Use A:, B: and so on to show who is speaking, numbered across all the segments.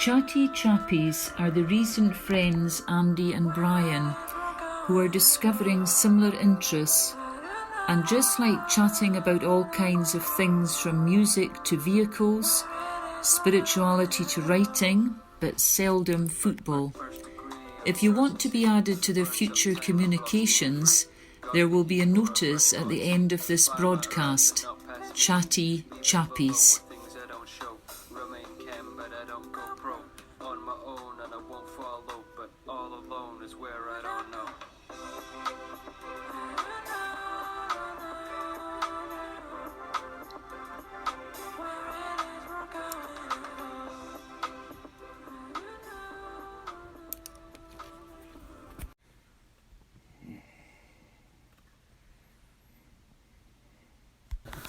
A: Chatty Chappies are the recent friends Andy and Brian who are discovering similar interests, and just like chatting about all kinds of things from music to vehicles, spirituality to writing, but seldom football. If you want to be added to their future communications, there will be a notice at the end of this broadcast. Chatty Chappies.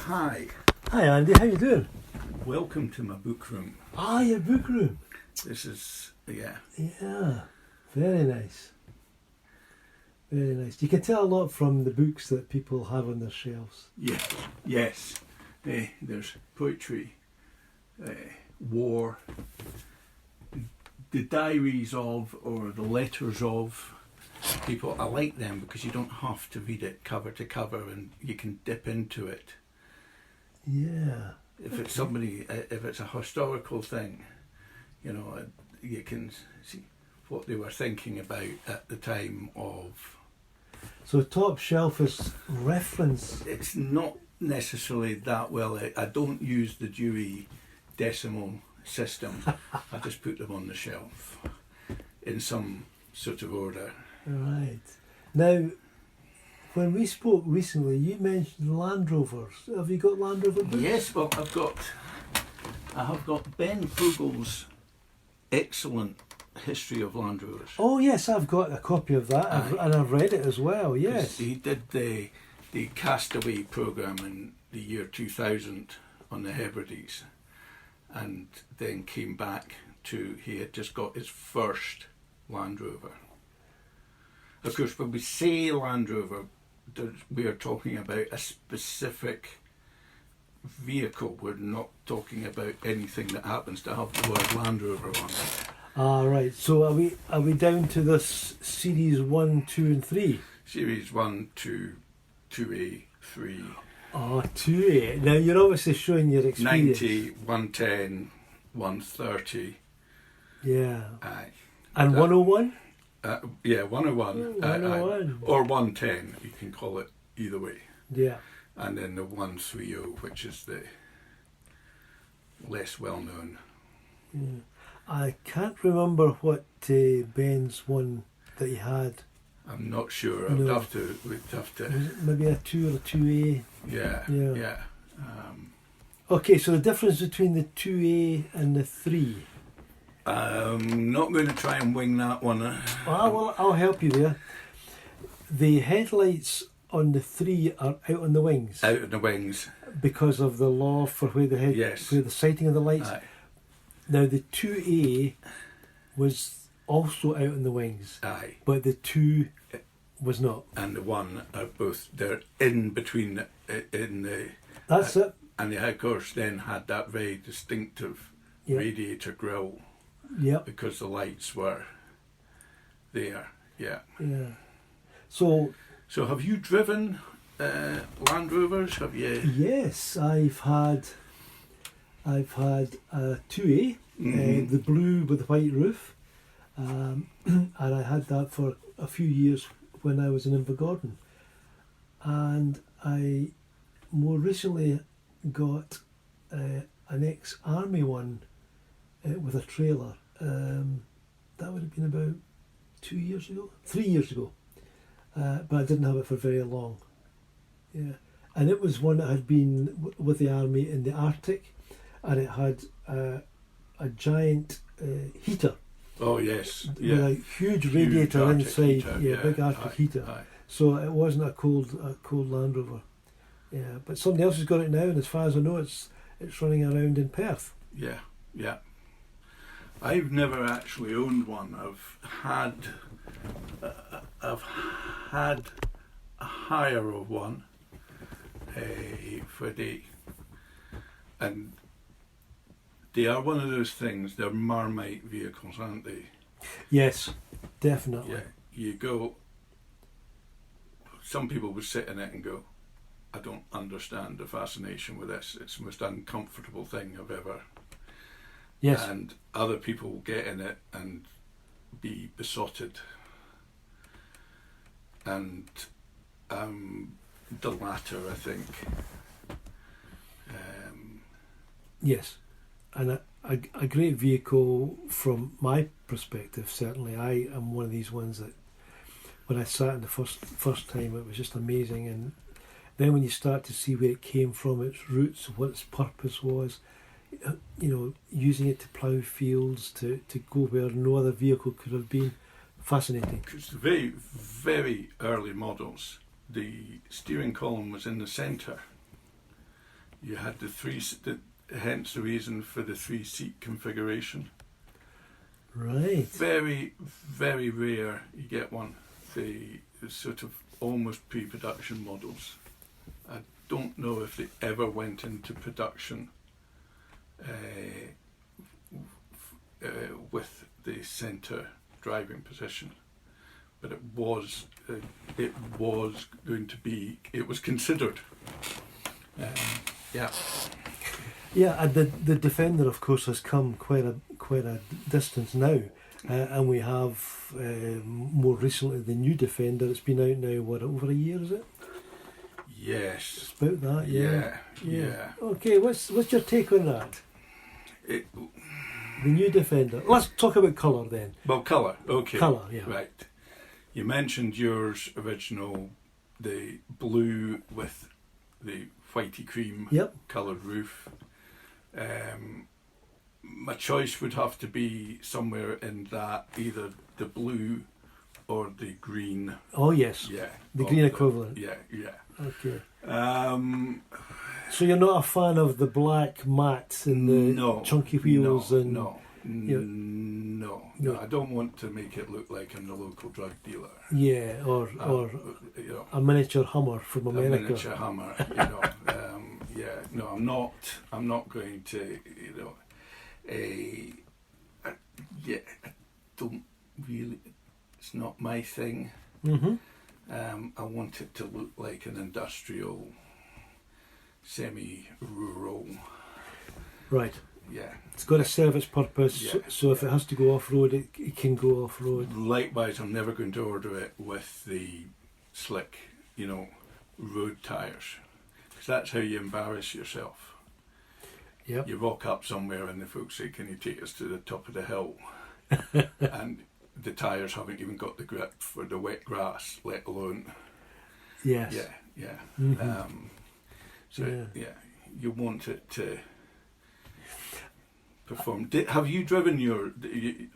B: Hi.
C: Hi Andy, how you doing?
B: Welcome to my book room.
C: Ah, your book room.
B: This is,
C: Yeah, very nice. Very nice. You can tell a lot from the books that people have on their shelves.
B: yeah, yes. There's poetry, war, the diaries of, or the letters of people. I like them because you don't have to read it cover to cover and you can dip into it.
C: Yeah.
B: If it's somebody, if it's a historical thing, you know, you can see what they were thinking about at the time of.
C: So top shelf is reference.
B: It's not necessarily that well. I don't use the Dewey Decimal System. I just put them on the shelf in some sort of order.
C: Right. Now, when we spoke recently, you mentioned Land Rovers. Have you got Land Rover books?
B: Yes, well, I have got Ben Frugal's excellent history of Land Rovers.
C: Oh yes, I've got a copy of that, and I've read it as well. Yes.
B: He did the Castaway programme in the year 2000 on the Hebrides, and then came back to, he had just got his first Land Rover. Of course, when we say Land Rover, we are talking about a specific vehicle. We're not talking about anything that happens to have the word Land Rover on it.
C: Ah, right. So are we down to this series 1, 2 and 3?
B: Series 1, 2, 2A, 3.
C: Oh, 2A. Now you're obviously showing your experience.
B: 90, 110, 130.
C: Yeah.
B: Aye.
C: And 101?
B: Yeah, 101.
C: 101.
B: Or 110, you can call it either way.
C: Yeah.
B: And then the 130, which is the less well known.
C: Yeah. I can't remember what Ben's one that he had.
B: I'm not sure.
C: No.
B: We'd have to.
C: Was it maybe a 2 or a 2A?
B: Yeah.
C: Okay, so the difference between the 2A and the 3.
B: I'm not going to try and wing that one.
C: Well, I'll help you there. The headlights on the 3 are out on the wings.
B: Out on the wings.
C: Because of the law for where the where the sighting of the lights.
B: Aye.
C: Now the 2A was also out on the wings.
B: Aye.
C: But the 2 was not.
B: And the 1 are both, they're in between in the.
C: That's it.
B: And the of course then had that very distinctive radiator grille.
C: Yep.
B: Because the lights were there. Yeah.
C: Yeah. So
B: have you driven Land Rovers? Have you?
C: Yes, I've had a 2A, the blue with the white roof, and I had that for a few years when I was in Invergordon, and I more recently got an ex-army one with a trailer. That would have been about 3 years ago, but I didn't have it for very long. Yeah, and it was one that had been with the army in the Arctic, and it had a giant heater.
B: Oh yes,
C: with a huge radiator
B: Arctic
C: inside.
B: Heater,
C: Big Arctic heater.
B: Aye.
C: So it wasn't a cold Land Rover. Yeah, but somebody else has got it now, and as far as I know, it's running around in Perth.
B: Yeah. I've never actually owned one. I've had a hire of one for the, and they are one of those things. They're Marmite vehicles, aren't they?
C: Yes, definitely.
B: Yeah. You go. Some people would sit in it and go, "I don't understand the fascination with this. It's the most uncomfortable thing I've ever."
C: Yes.
B: And other people will get in it and be besotted. And the latter, I think.
C: Yes, and a great vehicle from my perspective. Certainly, I am one of these ones that when I sat in the first time, it was just amazing. And then when you start to see where it came from, its roots, what its purpose was, using it to plough fields, to go where no other vehicle could have been, fascinating.
B: Because the very, very early models, the steering column was in the centre. You had hence the reason for the 3-seat configuration.
C: Right.
B: Very, very rare you get one. The sort of almost pre-production models. I don't know if they ever went into production with the centre driving position, but it was going to be. It was considered. Yeah.
C: Yeah, and the Defender, of course, has come quite a distance now, and we have more recently the new Defender. It's been out now, what, over a year, is it?
B: Yes.
C: It's about that, yeah.
B: Yeah.
C: Okay, what's your take on that?
B: The
C: new Defender. Let's talk about colour then.
B: Well, colour. Okay.
C: Colour, yeah.
B: Right. You mentioned yours original, the blue with the whitey cream coloured roof. My choice would have to be somewhere in that, either the blue or the green.
C: Oh yes.
B: Yeah.
C: The green equivalent.
B: Yeah.
C: Okay. So you're not a fan of the black mats and the chunky wheels
B: No. I don't want to make it look like I'm the local drug dealer.
C: Yeah, or a miniature Hummer from America.
B: A miniature Hummer, yeah. No, I'm not going to, I don't really. It's not my thing.
C: Mm-hmm.
B: I want it to look like an industrial, semi-rural.
C: Right.
B: Yeah.
C: It's got to serve its purpose, so if it has to go off-road, it can go off-road.
B: Likewise, I'm never going to order it with the slick, road tyres. Because that's how you embarrass yourself.
C: Yep.
B: You rock up somewhere and the folks say, "Can you take us to the top of the hill?" And the tyres haven't even got the grip for the wet grass, let alone...
C: Yes.
B: Yeah.
C: Mm-hmm.
B: You want it to perform. Have you driven your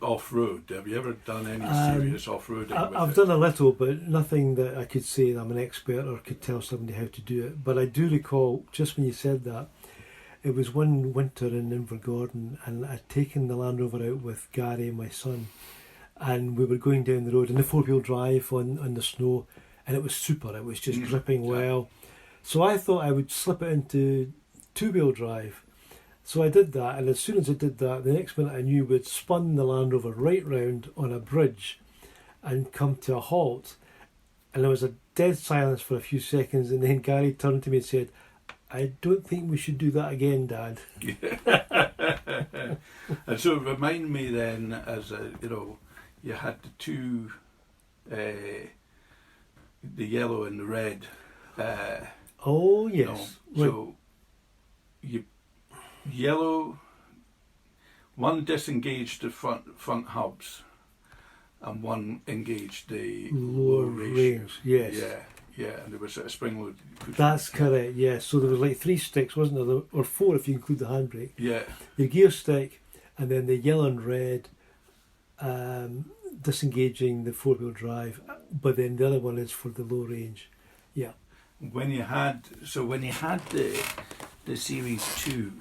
B: off-road? Have you ever done any serious off-roading with
C: I've done a little, but nothing that I could say that I'm an expert or could tell somebody how to do it. But I do recall, just when you said that, it was one winter in Invergordon, and I'd taken the Land Rover out with Gary, my son, and we were going down the road in the 4-wheel drive on the snow, and it was super. It was just gripping well. So I thought I would slip it into 2-wheel drive. So I did that, and as soon as I did that, the next minute I knew we'd spun the Land Rover right round on a bridge and come to a halt. And there was a dead silence for a few seconds, and then Gary turned to me and said, "I don't think we should do that again, Dad."
B: And so remind me then, as you had the two, the yellow and the red.
C: Oh yes.
B: So you yellow. One disengaged the front hubs, and one engaged the lower range.
C: Yes.
B: Yeah, and there was a spring load.
C: That's correct. Yeah. So there was like 3 sticks, wasn't there? Or 4 if you include the handbrake.
B: Yeah.
C: The gear stick, and then the yellow and red, disengaging the 4-wheel drive. But then the other one is for the low range. Yeah.
B: When you had the Series 2,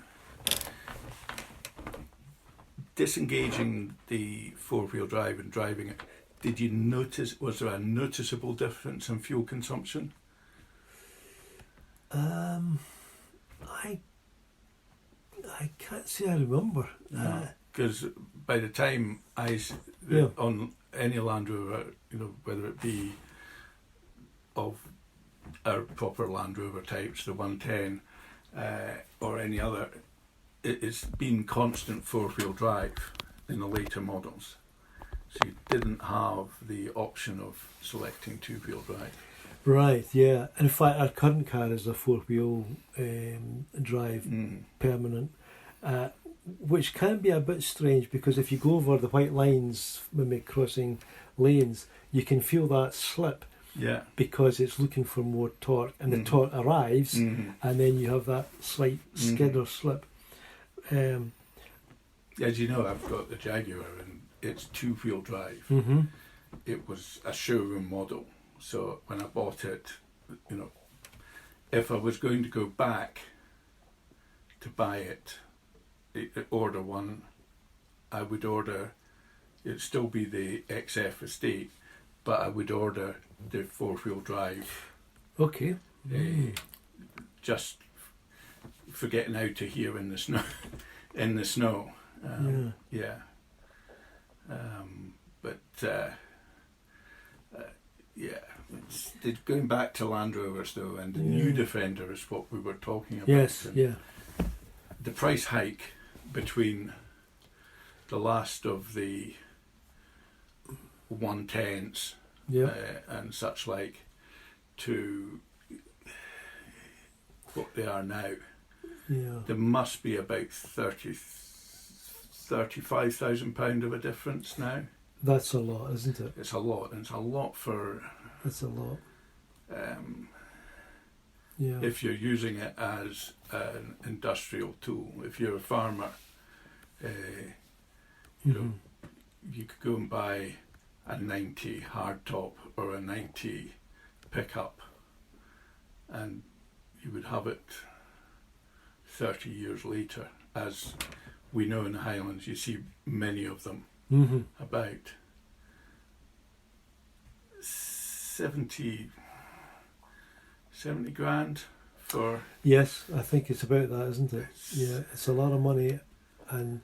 B: disengaging the 4-wheel drive and driving it, did you notice, was there a noticeable difference in fuel consumption?
C: I I can't say I remember.
B: Because by the time
C: Yeah.
B: on any Land Rover, whether it be of our proper Land Rover types, the 110, or any other, it's been constant four-wheel drive in the later models. So you didn't have the option of selecting two-wheel drive.
C: Right, yeah. In fact, our current car is a four-wheel drive permanent, which can be a bit strange because if you go over the white lines when we're crossing lanes, you can feel that slip.
B: Yeah.
C: Because it's looking for more torque, and the torque arrives, and then you have that slight skid or slip.
B: As you know, I've got the Jaguar, and it's two-wheel drive. It was a showroom model, so when I bought it, if I was going to go back to buy it, order one, I would order. It'd still be the XF estate, but I would order the four-wheel drive.
C: Okay.
B: Just for getting out of here in the snow. In the snow. Yeah. It's going back to Land Rovers though, and the new Defender is what we were talking about.
C: Yes.
B: And
C: Yeah.
B: the price hike between the last of the 110s and such like to what they are now, there must be about £35,000 of a difference now.
C: That's a lot, isn't it?
B: It's a lot, and it's a lot for.
C: It's a lot.
B: If you're using it as an industrial tool, if you're a farmer, you could go and buy a 90 hardtop or a 90 pickup, and you would have it 30 years later. As we know in the Highlands, you see many of them about 70 grand for.
C: Yes, I think it's about that, isn't it? Yeah, it's a lot of money, and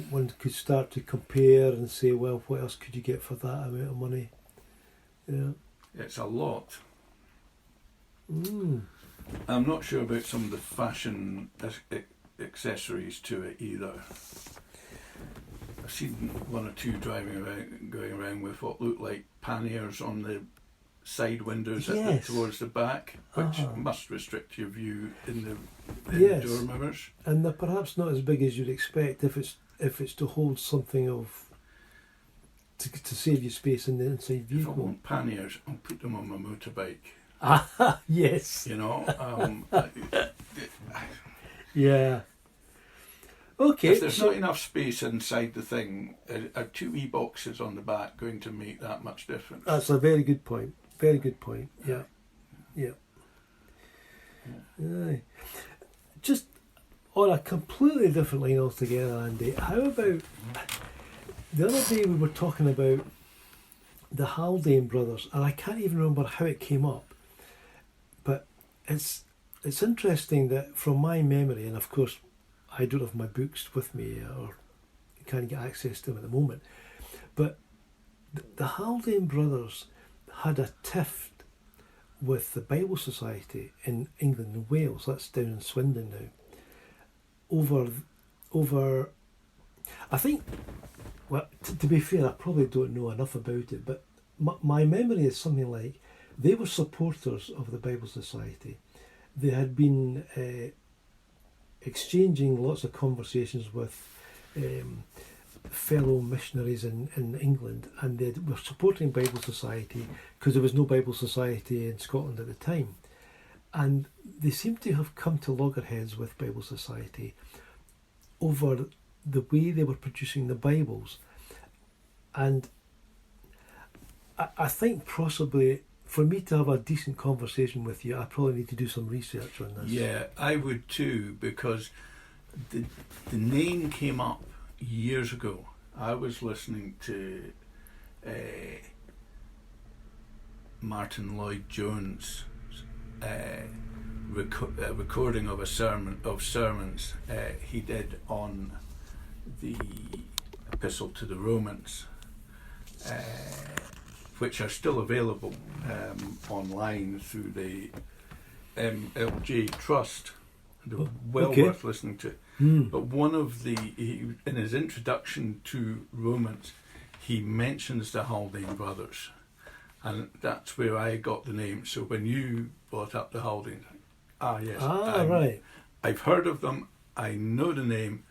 C: one could start to compare and say, well, what else could you get for that amount of money? Yeah.
B: It's a lot. I'm not sure about some of the fashion accessories to it either. I've seen one or two going around with what look like panniers on the side windows towards the back, which must restrict your view in the door mirrors.
C: And they're perhaps not as big as you'd expect if it's to hold something of to save you space in the inside vehicle.
B: If I want panniers, I'll put them on my motorbike.
C: Yes. Yeah. Okay.
B: If there's not enough space inside the thing, are two wee boxes on the back going to make that much difference?
C: That's a very good point. Very good point. Yeah. Aye. Just on a completely different line altogether, Andy, how about the other day we were talking about the Haldane brothers, and I can't even remember how it came up, but it's interesting that from my memory, and of course I don't have my books with me or can't get access to them at the moment, but the Haldane brothers had a tiff with the Bible Society in England and Wales, that's down in Swindon now, over I think, well, to be fair, I probably don't know enough about it, but my memory is something like they were supporters of the Bible Society. They had been exchanging lots of conversations with fellow missionaries in England, and they were supporting Bible Society because there was no Bible Society in Scotland at the time. And they seem to have come to loggerheads with Bible Society over the way they were producing the Bibles. And I think possibly for me to have a decent conversation with you, I probably need to do some research on this.
B: Yeah, I would too, because the name came up years ago. I was listening to Martin Lloyd-Jones' recording of sermons he did on the Epistle to the Romans, which are still available online through the MLJ Trust. They're well worth listening to. But one of in his introduction to Romans, he mentions the Haldane brothers, and that's where I got the name. So when you brought up the Haldane,
C: right,
B: I've heard of them, I know the name,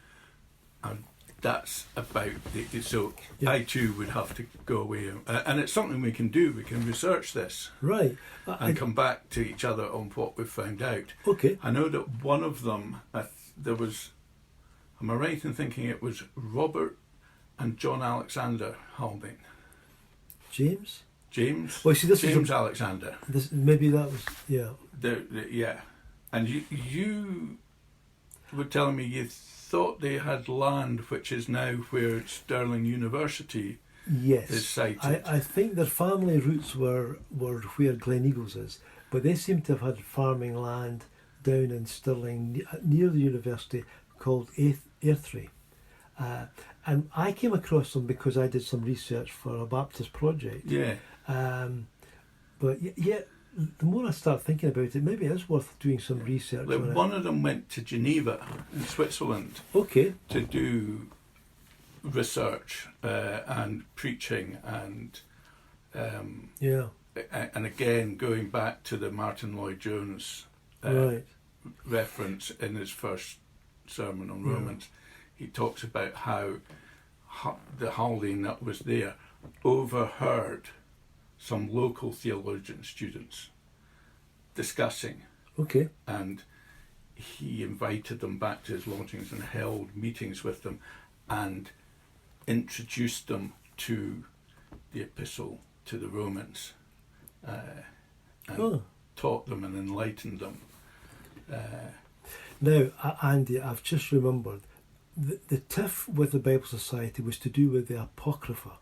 B: and that's about it. So I too would have to go away, and it's something we can do. We can research this,
C: right,
B: and come back to each other on what we've found out.
C: Okay.
B: I know that one of them, there was. Am I right in thinking it was Robert and John Alexander Haldane?
C: James.
B: Well,
C: see, this
B: James Alexander.
C: Maybe that was
B: Yeah, and you were telling me you thought they had land which is now where Stirling University is sited.
C: I think their family roots were where Gleneagles is, but they seem to have had farming land down in Stirling near the university called Airthry. And I came across them because I did some research for a Baptist project.
B: Yeah.
C: But the more I start thinking about it, maybe it is worth doing some research on it.
B: One of them went to Geneva in Switzerland to do research and preaching and again going back to the Martin Lloyd-Jones reference in his first sermon on Romans. He talks about how the Haldane that was there overheard some local theologian students discussing. And he invited them back to his lodgings and held meetings with them and introduced them to the Epistle to the Romans and taught them and enlightened them.
C: Now, Andy, I've just remembered, the tiff with the Bible Society was to do with the Apocrypha.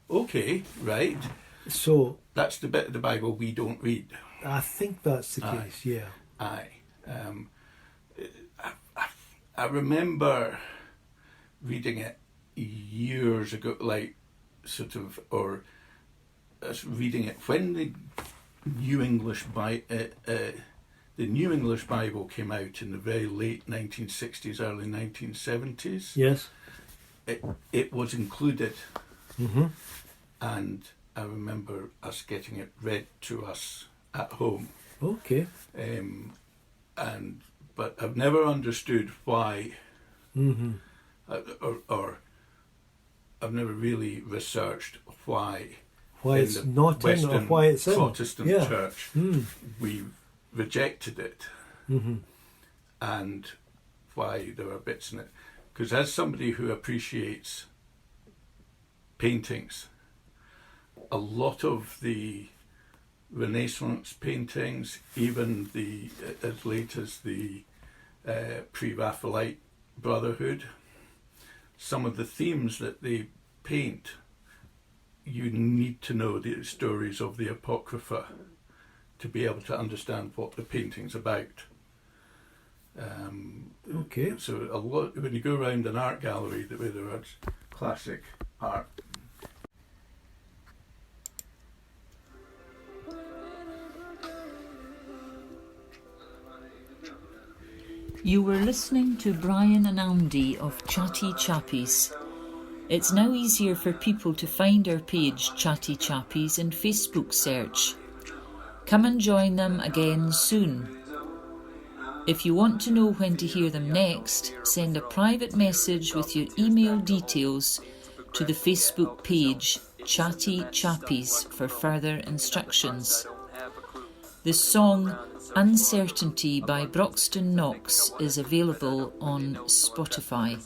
B: Okay, right.
C: So
B: that's the bit of the Bible we don't read.
C: I think that's the case, yeah.
B: Aye. I remember reading it years ago, reading it when the New English Bible came out in the very late 1960s, early 1970s.
C: Yes.
B: It was included. And I remember us getting it read to us at home.
C: Okay.
B: But I've never understood why, or I've never really researched why
C: it's not
B: Western
C: in or why it's in.
B: Protestant church we rejected it, and why there are bits in it. Because as somebody who appreciates paintings, a lot of the Renaissance paintings, even as late as the Pre-Raphaelite Brotherhood, some of the themes that they paint, you need to know the stories of the Apocrypha to be able to understand what the painting's about. So a lot, when you go around an art gallery where there are classic art,
A: You were listening to Brian and Andy of Chatty Chappies. It's now easier for people to find our page Chatty Chappies in Facebook search. Come and join them again soon. If you want to know when to hear them next, send a private message with your email details to the Facebook page Chatty Chappies for further instructions. The song Uncertainty by Broxton Knox is available on Spotify.